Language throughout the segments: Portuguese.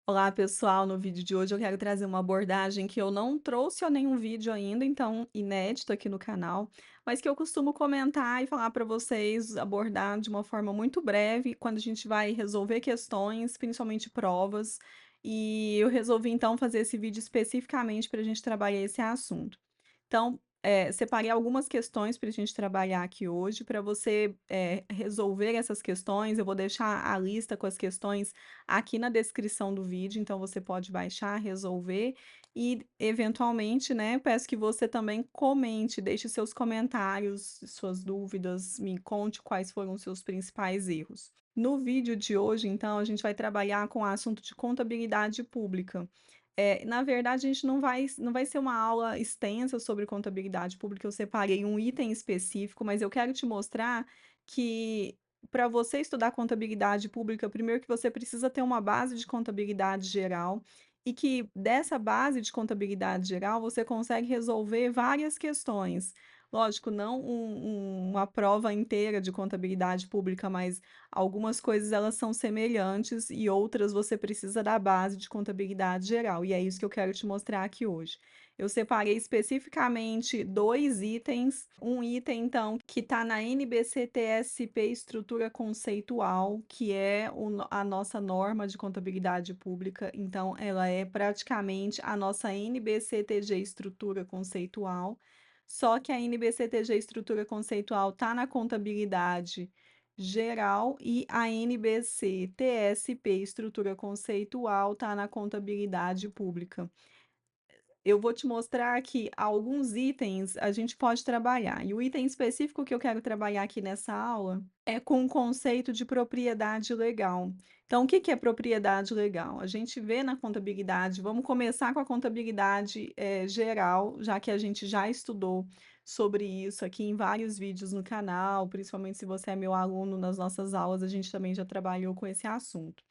Olá, pessoal. No vídeo de hoje eu quero trazer uma abordagem que eu não trouxe a nenhum vídeo ainda, então inédito aqui no canal, mas que eu costumo comentar e falar para vocês, abordar de uma forma muito breve quando a gente vai resolver questões, principalmente provas. E eu resolvi então fazer esse vídeo especificamente para a gente trabalhar esse assunto. Então, separei algumas questões para a gente trabalhar aqui hoje. Para você, resolver essas questões, eu vou deixar a lista com as questões aqui na descrição do vídeo, então você pode baixar, resolver e, eventualmente, né, peço que você também comente, deixe seus comentários, suas dúvidas, me conte quais foram os seus principais erros. No vídeo de hoje, então, a gente vai trabalhar com o assunto de contabilidade pública. Na verdade, a gente não vai ser uma aula extensa sobre contabilidade pública, eu separei um item específico, mas eu quero te mostrar que para você estudar contabilidade pública, primeiro que você precisa ter uma base de contabilidade geral e que dessa base de contabilidade geral você consegue resolver várias questões. Lógico, não uma prova inteira de contabilidade pública, mas algumas coisas elas são semelhantes e outras você precisa da base de contabilidade geral, e é isso que eu quero te mostrar aqui hoje. Eu separei especificamente 2 itens, um item então que está na NBC-TSP Estrutura Conceitual, que é a nossa norma de contabilidade pública, então ela é praticamente a nossa NBC-TG Estrutura Conceitual, só que a NBC-TG Estrutura Conceitual está na contabilidade geral e a NBC-TSP Estrutura Conceitual está na contabilidade pública. Eu vou te mostrar que alguns itens a gente pode trabalhar. E o item específico que eu quero trabalhar aqui nessa aula é com o conceito de propriedade legal. Então, o que que é propriedade legal? A gente vê na contabilidade, vamos começar com a contabilidade geral, já que a gente já estudou sobre isso aqui em vários vídeos no canal, principalmente se você é meu aluno nas nossas aulas, a gente também já trabalhou com esse assunto.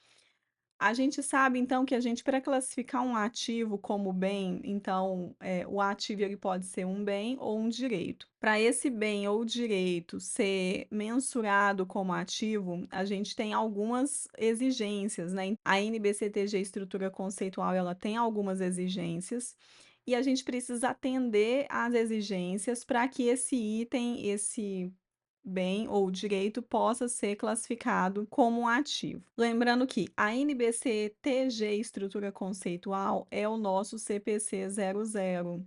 A gente sabe então que a gente para classificar um ativo como bem, então, o ativo ele pode ser um bem ou um direito. Para esse bem ou direito ser mensurado como ativo, a gente tem algumas exigências, né. A NBCTG Estrutura Conceitual, ela tem algumas exigências, e a gente precisa atender às exigências para que esse item, esse bem ou direito possa ser classificado como um ativo. Lembrando que a NBC-TG Estrutura Conceitual é o nosso CPC 00.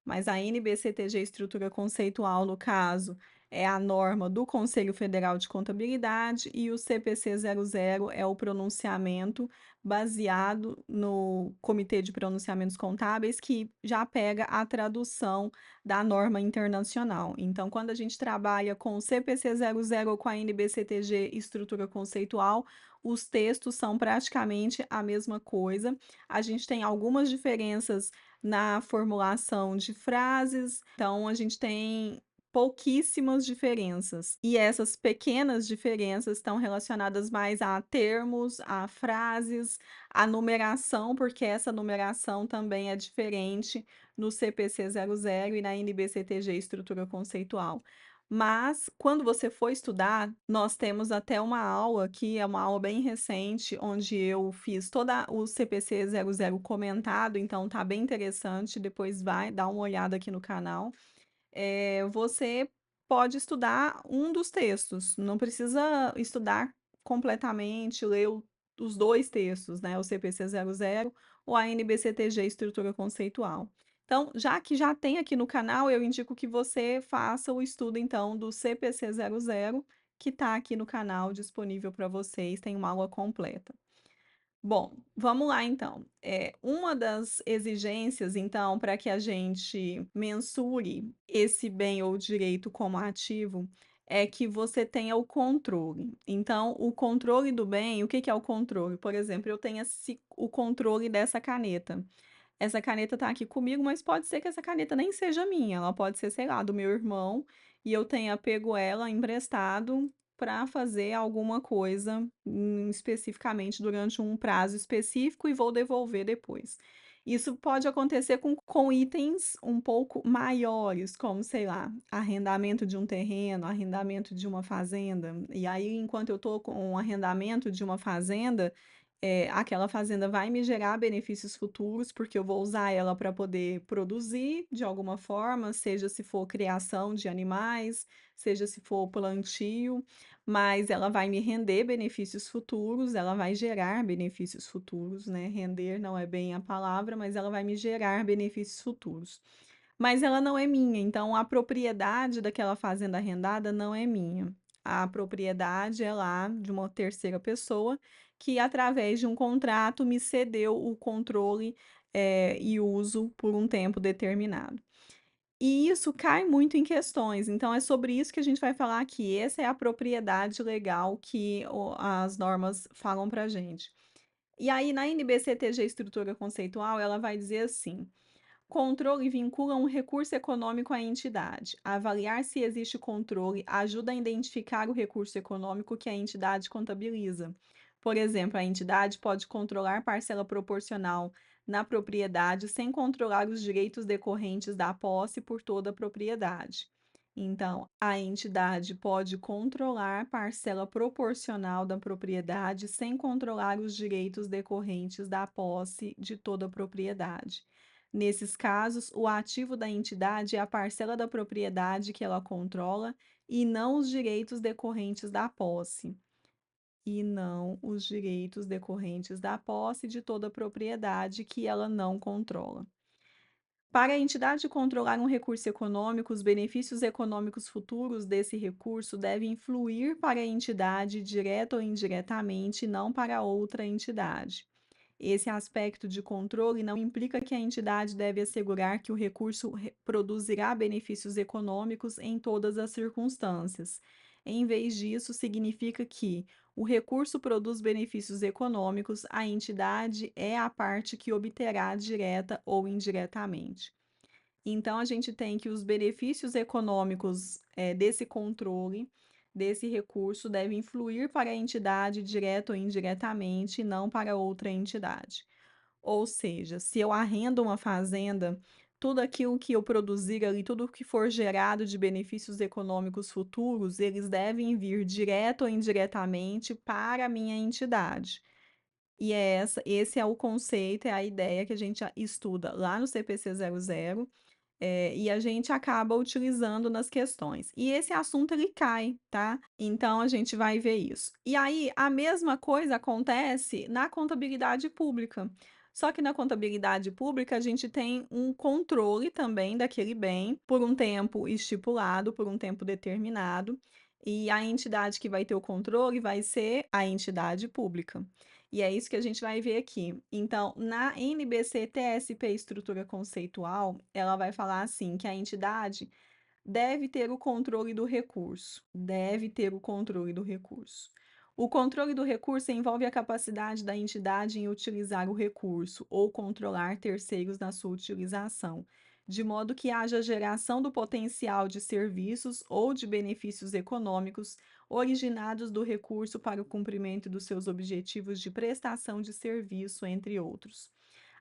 Mas a NBCTG Estrutura Conceitual, no caso, é a norma do Conselho Federal de Contabilidade e o CPC 00 é o pronunciamento baseado no Comitê de Pronunciamentos Contábeis, que já pega a tradução da norma internacional. Então, quando a gente trabalha com o CPC 00 ou com a NBCTG Estrutura Conceitual, os textos são praticamente a mesma coisa. A gente tem algumas diferenças na formulação de frases, então a gente tem pouquíssimas diferenças. E essas pequenas diferenças estão relacionadas mais a termos, a frases, a numeração, porque essa numeração também é diferente no CPC 00 e na NBCTG Estrutura Conceitual. Mas, quando você for estudar, nós temos até uma aula que é uma aula bem recente, onde eu fiz toda o CPC 00 comentado, então tá bem interessante, depois vai dar uma olhada aqui no canal. Você pode estudar um dos textos, não precisa estudar completamente, ler os 2 textos, né, o CPC 00 ou a NBCTG Estrutura Conceitual. Então, já que já tem aqui no canal, eu indico que você faça o estudo, então, do CPC 00, que está aqui no canal disponível para vocês, tem uma aula completa. Bom, vamos lá então. Uma das exigências, então, para que a gente mensure esse bem ou direito como ativo, é que você tenha o controle. Então, o controle do bem, o que que é o controle? Por exemplo, eu tenho o controle dessa caneta. Essa caneta tá aqui comigo, mas pode ser que essa caneta nem seja minha, ela pode ser, sei lá, do meu irmão, e eu tenha pego ela emprestado para fazer alguma coisa, especificamente durante um prazo específico e vou devolver depois. Isso pode acontecer com itens um pouco maiores, como, sei lá, arrendamento de um terreno, arrendamento de uma fazenda. E aí, enquanto eu estou com o arrendamento de uma fazenda, aquela fazenda vai me gerar benefícios futuros, porque eu vou usar ela para poder produzir de alguma forma, seja se for criação de animais, seja se for plantio, mas ela vai me render benefícios futuros, ela vai gerar benefícios futuros, né? Render não é bem a palavra, mas ela vai me gerar benefícios futuros. Mas ela não é minha, então a propriedade daquela fazenda arrendada não é minha. A propriedade é lá de uma terceira pessoa que, através de um contrato, me cedeu o controle, e uso por um tempo determinado. E isso cai muito em questões, então é sobre isso que a gente vai falar aqui. Essa é a propriedade legal que as normas falam para gente. E aí, na NBCTG Estrutura Conceitual, ela vai dizer assim: controle vincula um recurso econômico à entidade. Avaliar se existe controle ajuda a identificar o recurso econômico que a entidade contabiliza. Por exemplo, a entidade pode controlar parcela proporcional na propriedade sem controlar os direitos decorrentes da posse por toda a propriedade. Então, a entidade pode controlar parcela proporcional da propriedade sem controlar os direitos decorrentes da posse de toda a propriedade. Nesses casos, o ativo da entidade é a parcela da propriedade que ela controla e não os direitos decorrentes da posse. E não os direitos decorrentes da posse de toda a propriedade que ela não controla. Para a entidade controlar um recurso econômico, os benefícios econômicos futuros desse recurso devem fluir para a entidade direta ou indiretamente, não para outra entidade. Esse aspecto de controle não implica que a entidade deve assegurar que o recurso produzirá benefícios econômicos em todas as circunstâncias. Em vez disso, significa que o recurso produz benefícios econômicos, a entidade é a parte que obterá direta ou indiretamente. Então, a gente tem que os benefícios econômicos desse controle, desse recurso, devem fluir para a entidade direta ou indiretamente, não para outra entidade. Ou seja, se eu arrendo uma fazenda, tudo aquilo que eu produzir ali, tudo que for gerado de benefícios econômicos futuros, eles devem vir direto ou indiretamente para a minha entidade. E esse é o conceito, é a ideia que a gente estuda lá no CPC 00, e a gente acaba utilizando nas questões. E esse assunto ele cai, tá? Então a gente vai ver isso. E aí a mesma coisa acontece na contabilidade pública. Só que na contabilidade pública a gente tem um controle também daquele bem por um tempo estipulado, por um tempo determinado, e a entidade que vai ter o controle vai ser a entidade pública. E é isso que a gente vai ver aqui. Então, na NBC-TSP Estrutura Conceitual, ela vai falar assim que a entidade deve ter o controle do recurso. Deve ter o controle do recurso. O controle do recurso envolve a capacidade da entidade em utilizar o recurso ou controlar terceiros na sua utilização, de modo que haja geração do potencial de serviços ou de benefícios econômicos originados do recurso para o cumprimento dos seus objetivos de prestação de serviço, entre outros.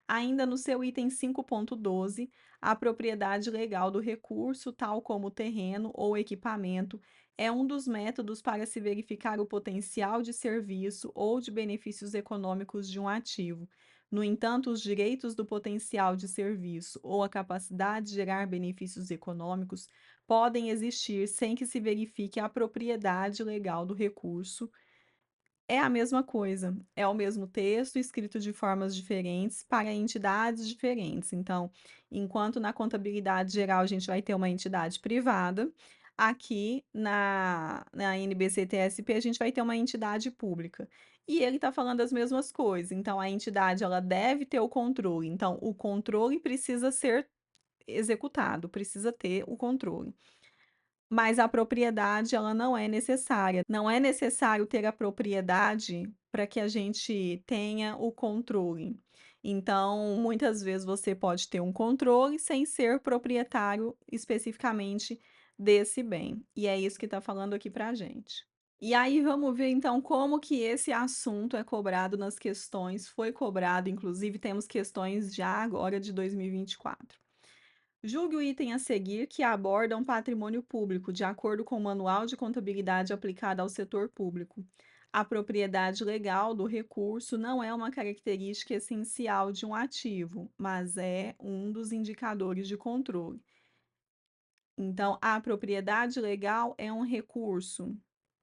Ainda no seu item 5.12, a propriedade legal do recurso, tal como o terreno ou equipamento, é um dos métodos para se verificar o potencial de serviço ou de benefícios econômicos de um ativo. No entanto, os direitos do potencial de serviço ou a capacidade de gerar benefícios econômicos podem existir sem que se verifique a propriedade legal do recurso. É a mesma coisa, é o mesmo texto escrito de formas diferentes para entidades diferentes. Então, enquanto na contabilidade geral a gente vai ter uma entidade privada, aqui na NBC-TSP a gente vai ter uma entidade pública. E ele está falando as mesmas coisas. Então, a entidade ela deve ter o controle. Então, o controle precisa ser executado, precisa ter o controle. Mas a propriedade, ela não é necessária. Não é necessário ter a propriedade para que a gente tenha o controle. Então, muitas vezes você pode ter um controle sem ser proprietário especificamente desse bem. E é isso que está falando aqui para a gente. E aí vamos ver então como que esse assunto é cobrado nas questões. Foi cobrado, inclusive temos questões já agora de 2024. Julgue o item a seguir que abordam patrimônio público, de acordo com o Manual de Contabilidade aplicada ao setor público. A propriedade legal do recurso não é uma característica essencial de um ativo, mas é um dos indicadores de controle. Então, a propriedade legal é um recurso?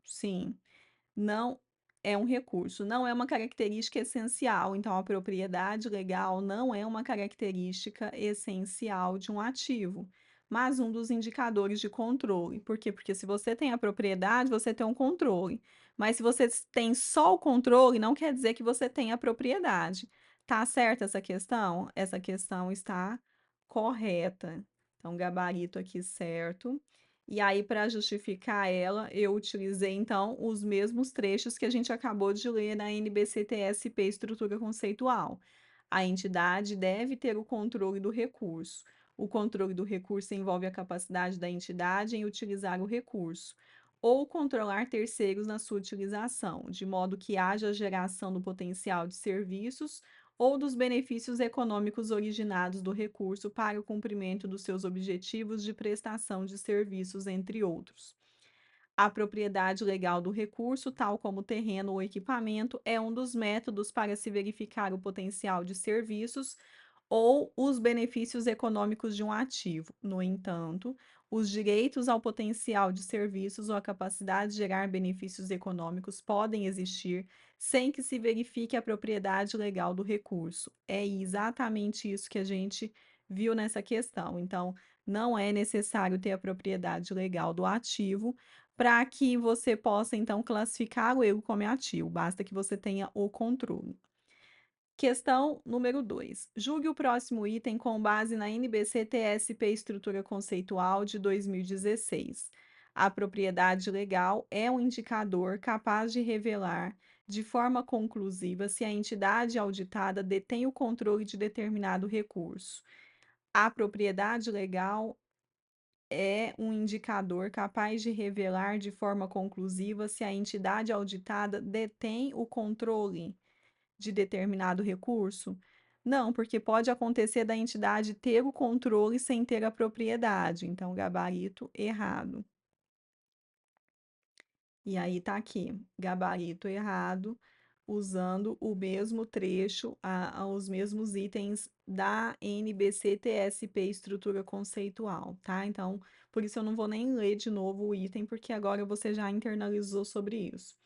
Sim. Não é um recurso, não é uma característica essencial, então a propriedade legal não é uma característica essencial de um ativo, mas um dos indicadores de controle. Por quê? Porque se você tem a propriedade, você tem um controle. Mas se você tem só o controle, não quer dizer que você tem a propriedade. Tá certa essa questão? Essa questão está correta. Então, gabarito aqui certo. E aí, para justificar ela, eu utilizei então os mesmos trechos que a gente acabou de ler na NBCTSP Estrutura Conceitual. A entidade deve ter o controle do recurso. O controle do recurso envolve a capacidade da entidade em utilizar o recurso, ou controlar terceiros na sua utilização, de modo que haja geração do potencial de serviços ou dos benefícios econômicos originados do recurso para o cumprimento dos seus objetivos de prestação de serviços, entre outros. A propriedade legal do recurso, tal como o terreno ou equipamento, é um dos métodos para se verificar o potencial de serviços ou os benefícios econômicos de um ativo. No entanto, os direitos ao potencial de serviços ou a capacidade de gerar benefícios econômicos podem existir sem que se verifique a propriedade legal do recurso. É exatamente isso que a gente viu nessa questão. Então, não é necessário ter a propriedade legal do ativo para que você possa, então, classificar o erro como ativo, basta que você tenha o controle. Questão número 2. Julgue o próximo item com base na NBC-TSP Estrutura Conceitual de 2016. A propriedade legal é um indicador capaz de revelar de forma conclusiva se a entidade auditada detém o controle de determinado recurso. A propriedade legal é um indicador capaz de revelar de forma conclusiva se a entidade auditada detém o controle de determinado recurso? Não, porque pode acontecer da entidade ter o controle sem ter a propriedade, então gabarito errado. E aí tá aqui, gabarito errado, usando o mesmo trecho, os mesmos itens da NBC-TSP Estrutura Conceitual, tá? Então, por isso eu não vou nem ler de novo o item, porque agora você já internalizou sobre isso.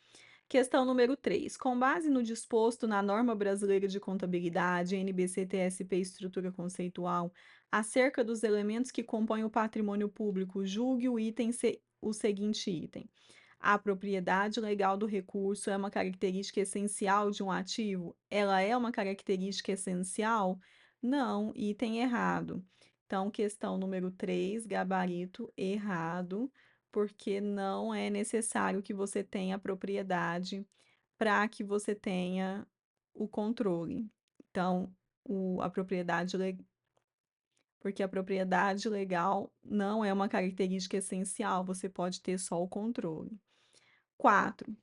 Questão número 3. Com base no disposto na Norma Brasileira de Contabilidade, NBC-TSP Estrutura Conceitual, acerca dos elementos que compõem o patrimônio público, julgue o seguinte item. A propriedade legal do recurso é uma característica essencial de um ativo? Ela é uma característica essencial? Não, item errado. Então, questão número 3, gabarito errado, porque não é necessário que você tenha propriedade para que você tenha o controle. Então, a propriedade porque a propriedade legal não é uma característica essencial, você pode ter só o controle. 4.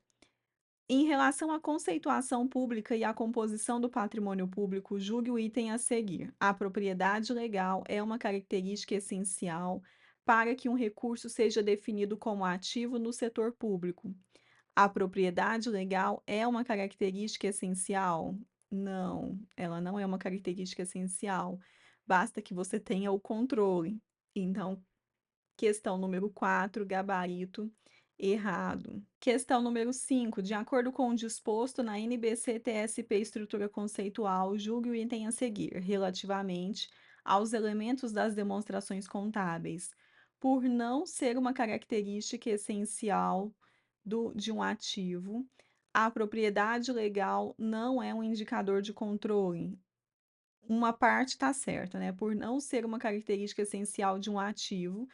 Em relação à conceituação pública e à composição do patrimônio público, julgue o item a seguir. A propriedade legal é uma característica essencial para que um recurso seja definido como ativo no setor público. A propriedade legal é uma característica essencial? Não, ela não é uma característica essencial. Basta que você tenha o controle. Então, questão número 4, gabarito errado. Questão número 5. De acordo com o disposto na NBC-TSP Estrutura Conceitual, julgue o item a seguir, relativamente aos elementos das demonstrações contábeis. Por não ser uma característica essencial de um ativo, a propriedade legal não é um indicador de controle. Uma parte está certa, né? Por não ser uma característica essencial de um ativo,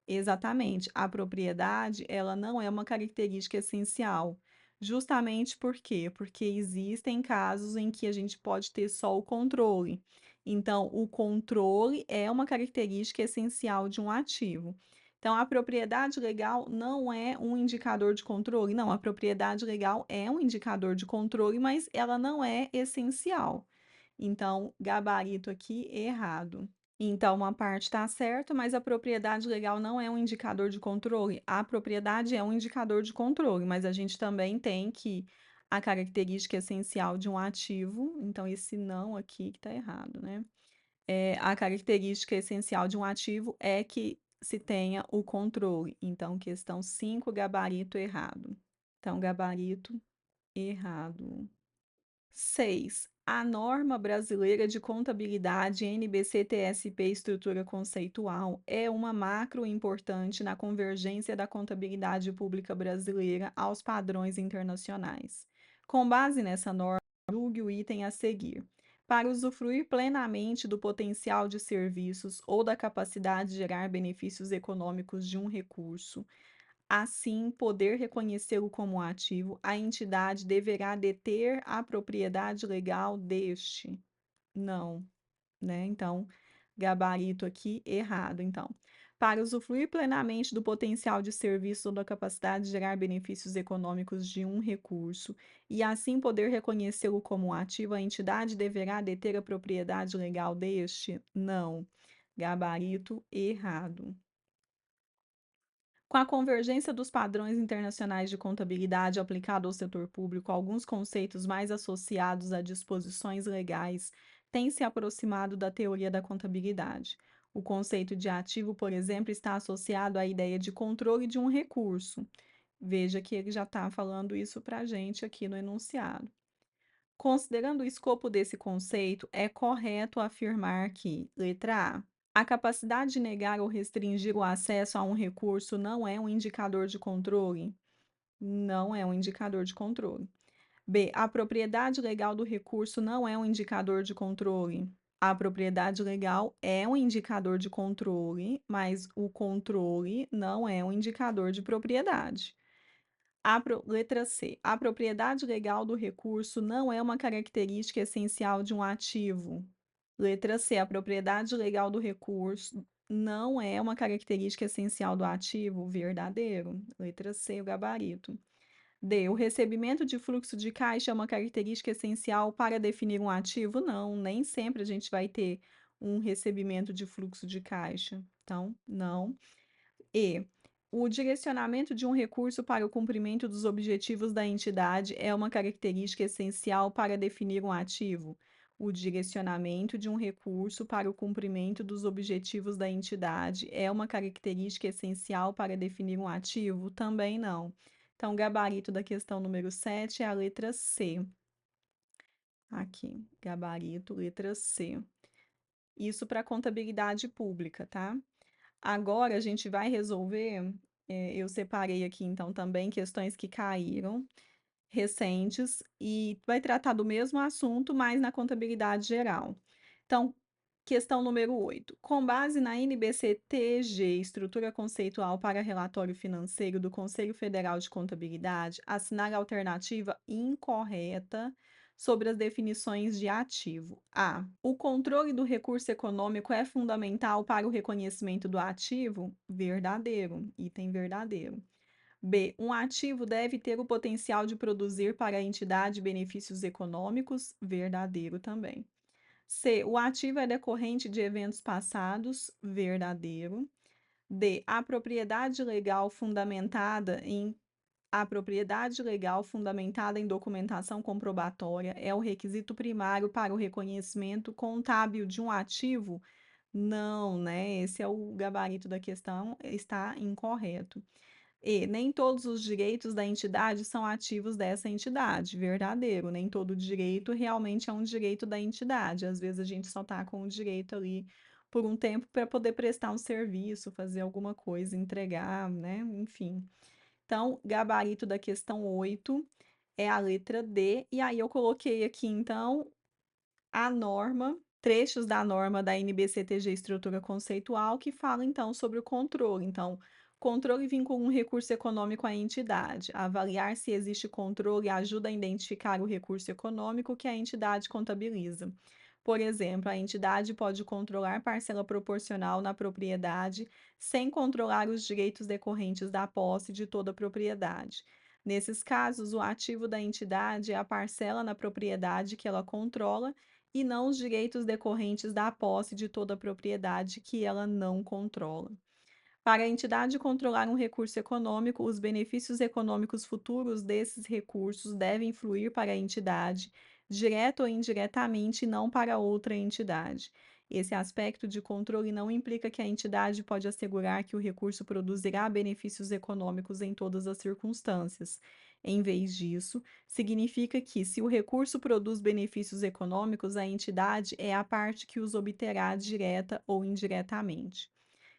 exatamente. A propriedade, ela não é uma característica essencial. Justamente por quê? Porque existem casos em que a gente pode ter só o controle. Então, o controle é uma característica essencial de um ativo. Então, a propriedade legal não é um indicador de controle. Não, a propriedade legal é um indicador de controle, mas ela não é essencial. Então, gabarito aqui errado. Então, uma parte está certa, mas a propriedade legal não é um indicador de controle. A propriedade é um indicador de controle, mas a gente também tem que a característica essencial de um ativo, então esse não aqui que está errado, né? A característica essencial de um ativo é que se tenha o controle. Então, questão 5, gabarito errado. Então, gabarito errado. 6. A norma brasileira de contabilidade NBC-TSP Estrutura Conceitual é uma macro importante na convergência da contabilidade pública brasileira aos padrões internacionais. Com base nessa norma, julgue o item a seguir. Para usufruir plenamente do potencial de serviços ou da capacidade de gerar benefícios econômicos de um recurso, assim poder reconhecê-lo como ativo, a entidade deverá deter a propriedade legal deste. Não, né? Então, gabarito aqui errado. Então, para usufruir plenamente do potencial de serviço ou da capacidade de gerar benefícios econômicos de um recurso e assim poder reconhecê-lo como ativo, a entidade deverá deter a propriedade legal deste? Não. Gabarito errado. Com a convergência dos padrões internacionais de contabilidade aplicado ao setor público, alguns conceitos mais associados a disposições legais têm se aproximado da teoria da contabilidade. O conceito de ativo, por exemplo, está associado à ideia de controle de um recurso. Veja que ele já está falando isso para a gente aqui no enunciado. Considerando o escopo desse conceito, é correto afirmar que, letra a capacidade de negar ou restringir o acesso a um recurso não é um indicador de controle? Não é um indicador de controle. B. A propriedade legal do recurso não é um indicador de controle? A propriedade legal é um indicador de controle, mas o controle não é um indicador de propriedade. Letra C. A propriedade legal do recurso não é uma característica essencial de um ativo. Letra C. A propriedade legal do recurso não é uma característica essencial do ativo. Verdadeiro. Letra C, o gabarito. D. O recebimento de fluxo de caixa é uma característica essencial para definir um ativo? Não, nem sempre a gente vai ter um recebimento de fluxo de caixa. Então, não. E o direcionamento de um recurso para o cumprimento dos objetivos da entidade é uma característica essencial para definir um ativo. O direcionamento de um recurso para o cumprimento dos objetivos da entidade é uma característica essencial para definir um ativo? Também não. Então, o gabarito da questão número 7 é a letra C. Aqui, gabarito, letra C. Isso para contabilidade pública, tá? Agora a gente vai resolver, eu separei aqui então também questões que caíram, recentes, e vai tratar do mesmo assunto, mas na contabilidade geral. Então, questão número 8. Com base na NBC-TG, Estrutura Conceitual para Relatório Financeiro do Conselho Federal de Contabilidade, assinar a alternativa incorreta sobre as definições de ativo. A. O controle do recurso econômico é fundamental para o reconhecimento do ativo? Verdadeiro. Item verdadeiro. B. Um ativo deve ter o potencial de produzir para a entidade benefícios econômicos? Verdadeiro também. C. O ativo é decorrente de eventos passados? Verdadeiro. D. A propriedade legal fundamentada em documentação comprobatória é o requisito primário para o reconhecimento contábil de um ativo? Não, né? Esse é o gabarito da questão, está incorreto. E nem todos os direitos da entidade são ativos dessa entidade. Verdadeiro, nem todo direito realmente é um direito da entidade. Às vezes a gente só está com o direito ali por um tempo para poder prestar um serviço, fazer alguma coisa, entregar, né? Enfim. Então, gabarito da questão 8 é a letra D, e aí eu coloquei aqui, então, a norma, trechos da norma da NBCTG Estrutura Conceitual, que fala então sobre o controle. Então, controle vincula um recurso econômico à entidade. Avaliar se existe controle ajuda a identificar o recurso econômico que a entidade contabiliza. Por exemplo, a entidade pode controlar parcela proporcional na propriedade sem controlar os direitos decorrentes da posse de toda a propriedade. Nesses casos, o ativo da entidade é a parcela na propriedade que ela controla e não os direitos decorrentes da posse de toda a propriedade que ela não controla. Para a entidade controlar um recurso econômico, os benefícios econômicos futuros desses recursos devem fluir para a entidade, direto ou indiretamente, e não para outra entidade. Esse aspecto de controle não implica que a entidade pode assegurar que o recurso produzirá benefícios econômicos em todas as circunstâncias. Em vez disso, significa que, se o recurso produz benefícios econômicos, a entidade é a parte que os obterá direta ou indiretamente.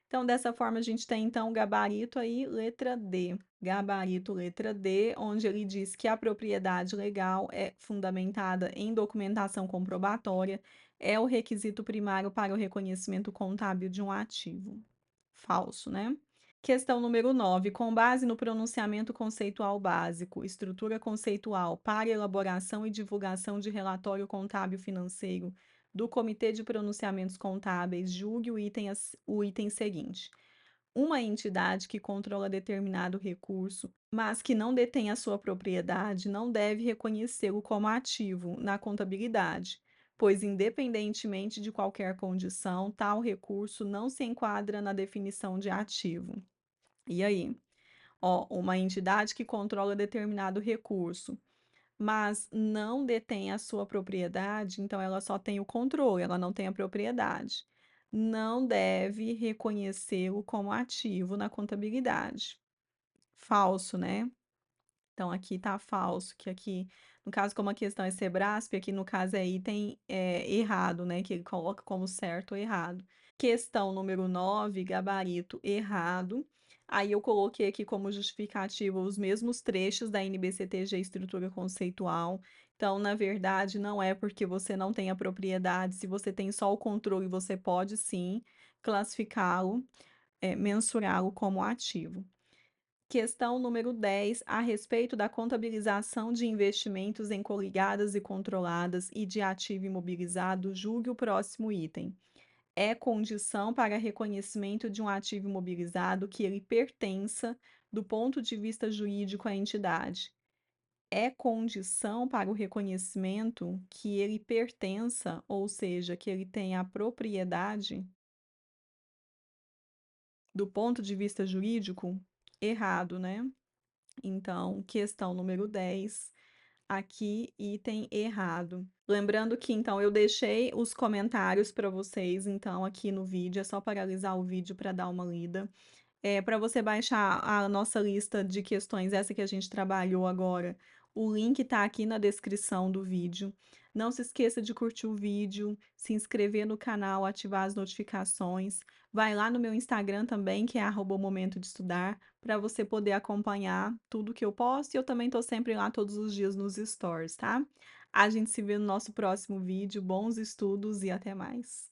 Então, dessa forma, a gente tem então o gabarito aí, letra D. Gabarito letra D, onde ele diz que a propriedade legal é fundamentada em documentação comprobatória, é o requisito primário para o reconhecimento contábil de um ativo. Falso, né? Questão número 9. Com base no pronunciamento conceitual básico, estrutura conceitual para elaboração e divulgação de relatório contábil financeiro do Comitê de Pronunciamentos Contábeis, julgue o item seguinte. Uma entidade que controla determinado recurso, mas que não detém a sua propriedade, não deve reconhecê-lo como ativo na contabilidade, pois, independentemente de qualquer condição, tal recurso não se enquadra na definição de ativo. E aí? Ó, uma entidade que controla determinado recurso, mas não detém a sua propriedade, então ela só tem o controle, ela não tem a propriedade. Não deve reconhecê-lo como ativo na contabilidade. Falso, né? Então aqui tá falso, que aqui, no caso, como a questão é Sebrasp, aqui no caso é item errado, né? Que ele coloca como certo ou errado. Questão número 9, gabarito errado. Aí eu coloquei aqui como justificativa os mesmos trechos da NBCTG estrutura conceitual. Então, na verdade, não é porque você não tem a propriedade, se você tem só o controle, você pode sim classificá-lo, mensurá-lo como ativo. Questão número 10, a respeito da contabilização de investimentos em coligadas e controladas e de ativo imobilizado, julgue o próximo item. É condição para reconhecimento de um ativo imobilizado que ele pertença, do ponto de vista jurídico, à entidade. É condição para o reconhecimento que ele pertença, ou seja, que ele tenha a propriedade, do ponto de vista jurídico? Errado, né? Então, questão número 10, aqui, item errado. Lembrando que, então, eu deixei os comentários para vocês, então, aqui no vídeo, é só paralisar o vídeo para dar uma lida. Para você baixar a nossa lista de questões, essa que a gente trabalhou agora, o link está aqui na descrição do vídeo. Não se esqueça de curtir o vídeo, se inscrever no canal, ativar as notificações. Vai lá no meu Instagram também, que é @momento de estudar, para você poder acompanhar tudo que eu posto. E eu também estou sempre lá todos os dias nos stories, tá? A gente se vê no nosso próximo vídeo. Bons estudos e até mais.